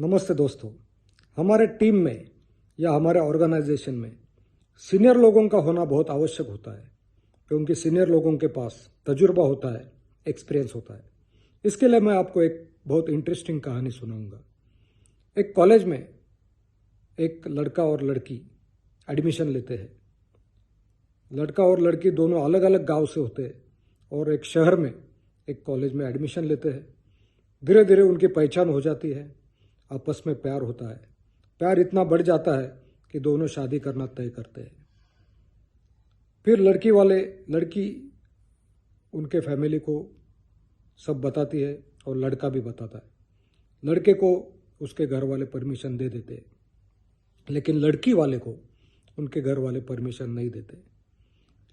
नमस्ते दोस्तों। हमारे टीम में या हमारे ऑर्गेनाइजेशन में सीनियर लोगों का होना बहुत आवश्यक होता है, क्योंकि सीनियर लोगों के पास तजुर्बा होता है, एक्सपीरियंस होता है। इसके लिए मैं आपको एक बहुत इंटरेस्टिंग कहानी सुनाऊंगा। एक कॉलेज में एक लड़का और लड़की एडमिशन लेते हैं। लड़का और लड़की दोनों अलग अलग गांव से होते हैं और एक शहर में एक कॉलेज में एडमिशन लेते हैं। धीरे धीरे उनकी पहचान हो जाती है, आपस में प्यार होता है। प्यार इतना बढ़ जाता है कि दोनों शादी करना तय करते हैं। फिर लड़की उनके फैमिली को सब बताती है और लड़का भी बताता है। लड़के को उसके घर वाले परमिशन दे देते हैं, लेकिन लड़की वाले को उनके घर वाले परमिशन नहीं देते।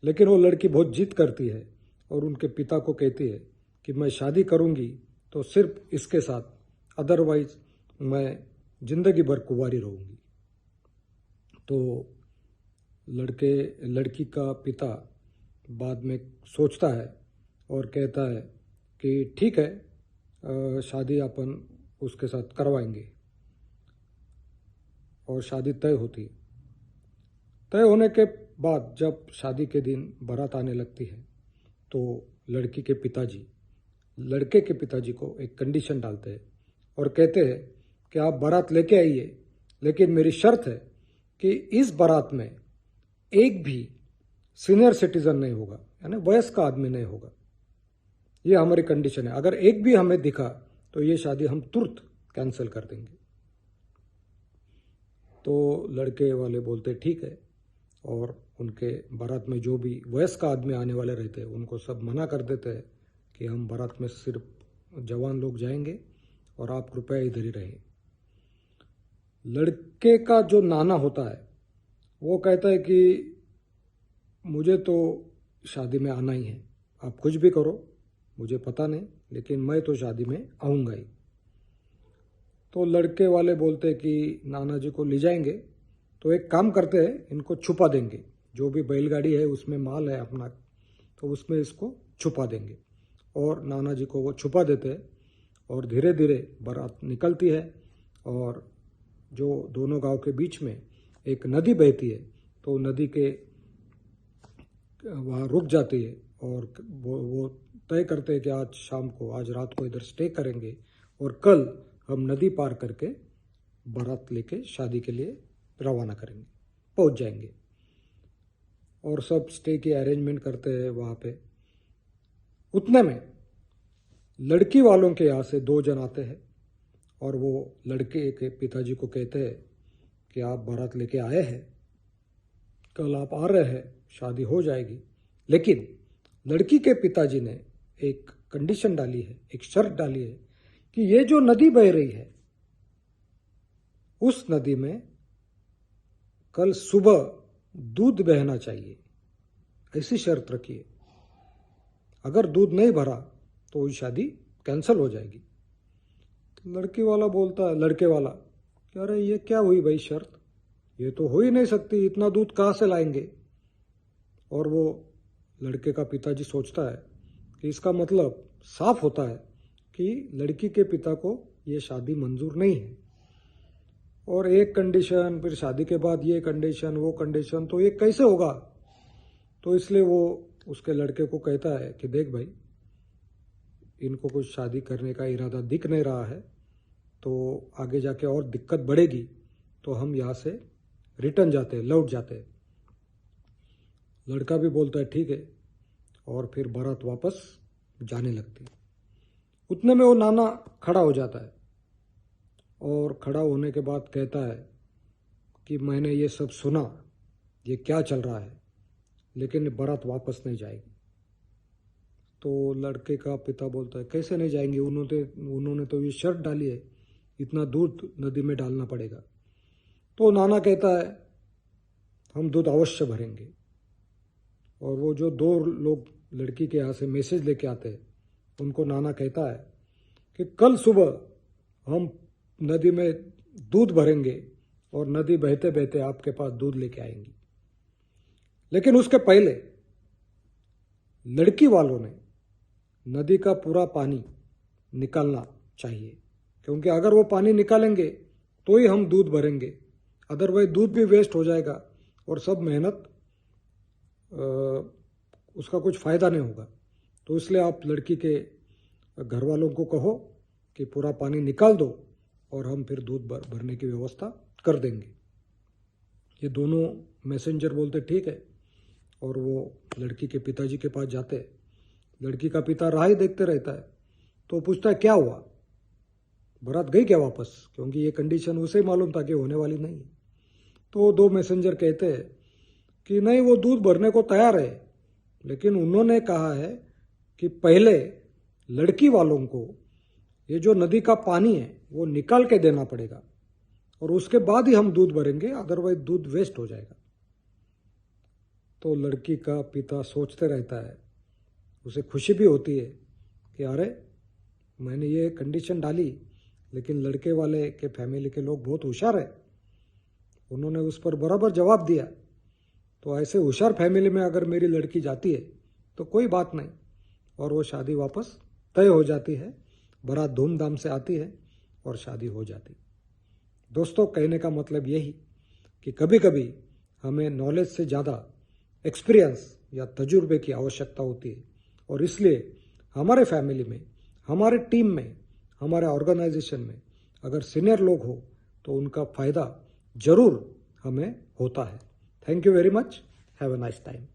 लेकिन वो लड़की बहुत जिद करती है और उनके पिता को कहती है कि मैं शादी करूंगी तो सिर्फ इसके साथ, अदरवाइज मैं जिंदगी भर कुंवारी रहूंगी। तो लड़की का पिता बाद में सोचता है और कहता है कि ठीक है, शादी अपन उसके साथ करवाएंगे। और शादी तय होती है। तय होने के बाद जब शादी के दिन बारात आने लगती है तो लड़के के पिताजी को एक कंडीशन डालते हैं और कहते हैं कि आप बारात लेके आइए, लेकिन मेरी शर्त है कि इस बारात में एक भी सीनियर सिटीजन नहीं होगा, यानी वयस्क आदमी नहीं होगा। ये हमारी कंडीशन है। अगर एक भी हमें दिखा तो ये शादी हम तुरंत कैंसिल कर देंगे। तो लड़के वाले बोलते ठीक है, और उनके बारात में जो भी वयस्क आदमी आने वाले रहते हैं उनको सब मना कर देते हैं कि हम बारात में सिर्फ जवान लोग जाएंगे और आप कृपया इधर ही रहें। लड़के का जो नाना होता है वो कहता है कि मुझे तो शादी में आना ही है, आप कुछ भी करो, मुझे पता नहीं, लेकिन मैं तो शादी में आऊँगा ही। तो लड़के वाले बोलते कि नाना जी को ले जाएंगे, तो एक काम करते हैं, इनको छुपा देंगे। जो भी बैलगाड़ी है उसमें माल है अपना, तो उसमें इसको छुपा देंगे। और नाना जी को वो छुपा देते हैं और धीरे धीरे बारात निकलती है। और जो दोनों गांव के बीच में एक नदी बहती है, तो नदी के वहाँ रुक जाती है और वो तय करते हैं कि आज रात को इधर स्टे करेंगे और कल हम नदी पार करके बारात लेके शादी के लिए रवाना करेंगे, पहुंच जाएंगे। और सब स्टे की अरेंजमेंट करते हैं वहाँ पे। उतने में लड़की वालों के यहाँ से 2 जन आते हैं और वो लड़के के पिताजी को कहते हैं कि आप बारात लेके आए हैं, कल आप आ रहे हैं, शादी हो जाएगी। लेकिन लड़की के पिताजी ने एक कंडीशन डाली है, एक शर्त डाली है कि ये जो नदी बह रही है उस नदी में कल सुबह दूध बहना चाहिए, ऐसी शर्त रखी है। अगर दूध नहीं भरा तो शादी कैंसिल हो जाएगी। तो लड़के वाला कि अरे ये क्या हुई भाई शर्त, ये तो हो ही नहीं सकती, इतना दूध कहाँ से लाएंगे। और वो लड़के का पिताजी सोचता है कि इसका मतलब साफ होता है कि लड़की के पिता को ये शादी मंजूर नहीं है। और एक कंडीशन, फिर शादी के बाद ये कंडीशन, वो कंडीशन, तो ये कैसे होगा। तो इसलिए वो उसके लड़के को कहता है कि देख भाई, इनको कुछ शादी करने का इरादा दिख नहीं रहा है, तो आगे जाके और दिक्कत बढ़ेगी, तो हम यहाँ से रिटर्न जाते हैं, लौट जाते हैं। लड़का भी बोलता है ठीक है, और फिर बारात वापस जाने लगती है। उतने में वो नाना खड़ा हो जाता है और खड़ा होने के बाद कहता है कि मैंने ये सब सुना, ये क्या चल रहा है, लेकिन बारात वापस नहीं जाएगी। तो लड़के का पिता बोलता है कैसे नहीं जाएंगे, उन्होंने तो ये शर्त डाली है, इतना दूध नदी में डालना पड़ेगा। तो नाना कहता है हम दूध अवश्य भरेंगे। और वो जो 2 लोग लड़की के यहाँ से मैसेज लेके आते हैं उनको नाना कहता है कि कल सुबह हम नदी में दूध भरेंगे और नदी बहते बहते आपके पास दूध लेके आएंगी। लेकिन उसके पहले लड़की वालों ने नदी का पूरा पानी निकालना चाहिए, क्योंकि अगर वो पानी निकालेंगे तो ही हम दूध भरेंगे, अदरवाइज दूध भी वेस्ट हो जाएगा और सब मेहनत उसका कुछ फ़ायदा नहीं होगा। तो इसलिए आप लड़की के घर वालों को कहो कि पूरा पानी निकाल दो और हम फिर दूध भरने की व्यवस्था कर देंगे। ये दोनों मैसेंजर बोलते ठीक है, और वो लड़की के पिताजी के पास जाते। लड़की का पिता राह ही देखते रहता है, तो पूछता है क्या हुआ, बारात गई क्या वापस, क्योंकि ये कंडीशन उसे मालूम था कि होने वाली नहीं है। तो दो मैसेंजर कहते हैं कि नहीं, वो दूध भरने को तैयार है, लेकिन उन्होंने कहा है कि पहले लड़की वालों को ये जो नदी का पानी है वो निकाल के देना पड़ेगा और उसके बाद ही हम दूध भरेंगे, अदरवाइज दूध वेस्ट हो जाएगा। तो लड़की का पिता सोचते रहता है, उसे खुशी भी होती है कि अरे मैंने ये कंडीशन डाली, लेकिन लड़के वाले के फैमिली के लोग बहुत होशियार है, उन्होंने उस पर बराबर जवाब दिया। तो ऐसे होशियार फैमिली में अगर मेरी लड़की जाती है तो कोई बात नहीं, और वो शादी वापस तय हो जाती है, बारात धूमधाम से आती है और शादी हो जाती। दोस्तों, कहने का मतलब यही कि कभी कभी हमें नॉलेज से ज़्यादा एक्सपीरियंस या तजुर्बे की आवश्यकता होती है, और इसलिए हमारे फैमिली में, हमारे टीम में, हमारे ऑर्गेनाइजेशन में अगर सीनियर लोग हो तो उनका फ़ायदा ज़रूर हमें होता है। Thank you very much. Have a nice time.